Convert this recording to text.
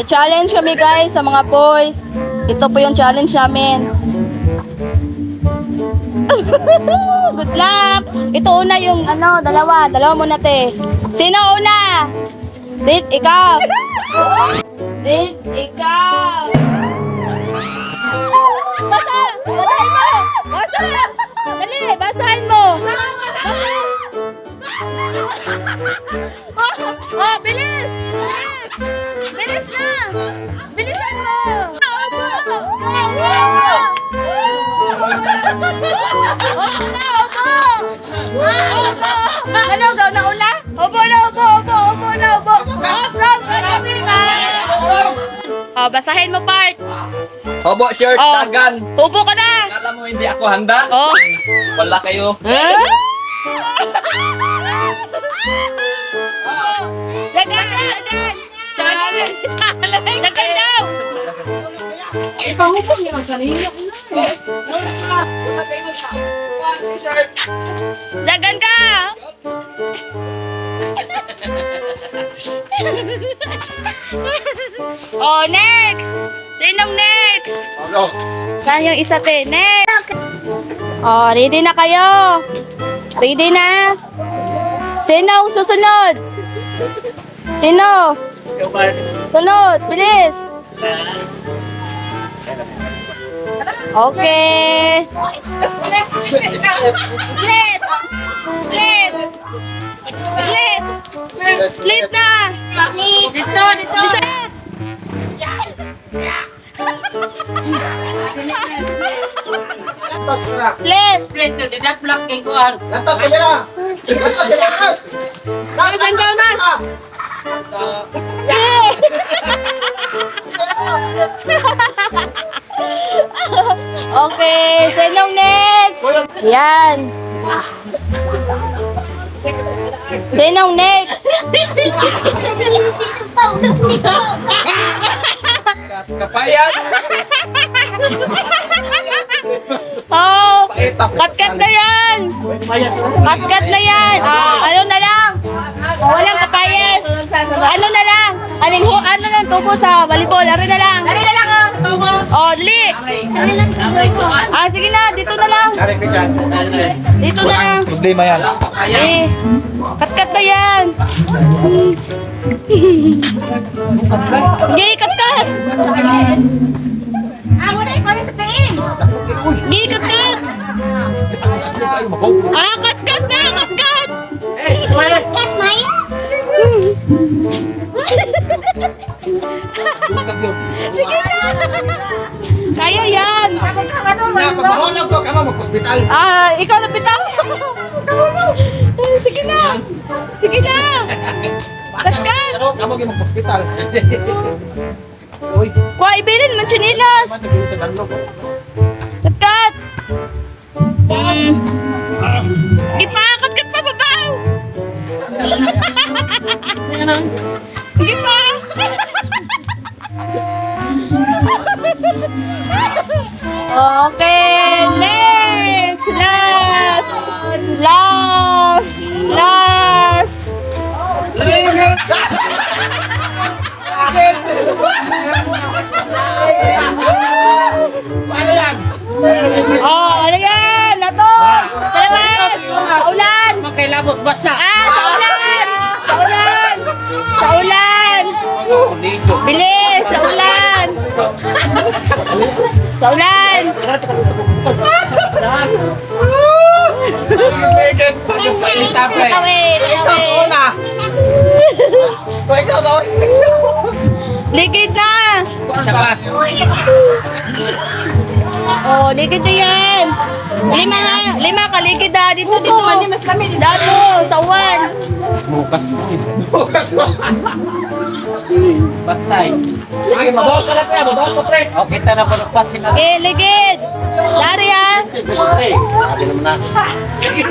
Nag-challenge kami guys sa mga boys. Ito po yung challenge namin. Good luck! Ito una yung dalawa. Dalawa muna te. Sino una? Sid, ikaw. Sid, ikaw. Basahin mo! Dali, basahin mo! Basahin! Oh, bilis! Bilis na! Bilisan mo! Opo! Opo! Ano daw, nauna? Opo na, opo! Ops! Oh, basahin mo, part! Hobo shirt, dagan. Upo ka na! Akala mo hindi ako handa? Oh! Wala kayo. Dagan daw! Ipangupong niya ang sarili ko na. Dagan ka! Oh, next! Sinong next? Saan yung isa te? Next! Oh, ready na kayo? Ready na? Sinong susunod? Sino? Sunod, bilis! Okay! Split! Split na! Dito! Split! Split! Split to the that block kay Kuan. Lantas ka na! Lantas! Okay, sinong next? Yan. Sinong next? Kapayan. Oh, kat-kat na yan. Kat-kat na yan. Ano na lang? Walang kapayas. Ano na lang? Ano lang tubo sa volleyball? Ano na lang? Oh, dali. Sige na, dito na lang. Dito na lang. Problema yan. Kat-kat na yan. Hindi, kat-kat. Hindi, kat-kat. Kat-kat na, kat-kat. Kat na yan. Sige na. Kaya yan. Napagmahulog ko ka mo mag-hospital. Ikaw na bitaw. Sige na. Sige na. Kat-kat. Pero ka mo mag-hospital. Uy, Kuha, ibilin man chinilas. matagil sa danlog. Kat-kat. Kat-kat pa, babaw. Sige pa. Okay, next. Last. Paano yan? Ano yan? Nato. Salamat. Sa ulan. Makailabot basa. Sa ulan. Bilis, sa ulan. Sa ulan. Tawid. Ikaw daw. Ligid na. Isa pa. Oh, ligid na yan. Lima ka, ligid na. Dito. Mas kami. Dato, sa uwan. Bukas mo. Patay. Sige, mabawas ka lang kaya. Mabawas mo, pre. O, kita na panupat sila. Ligid. Dari ah. Sabi naman na. Sige.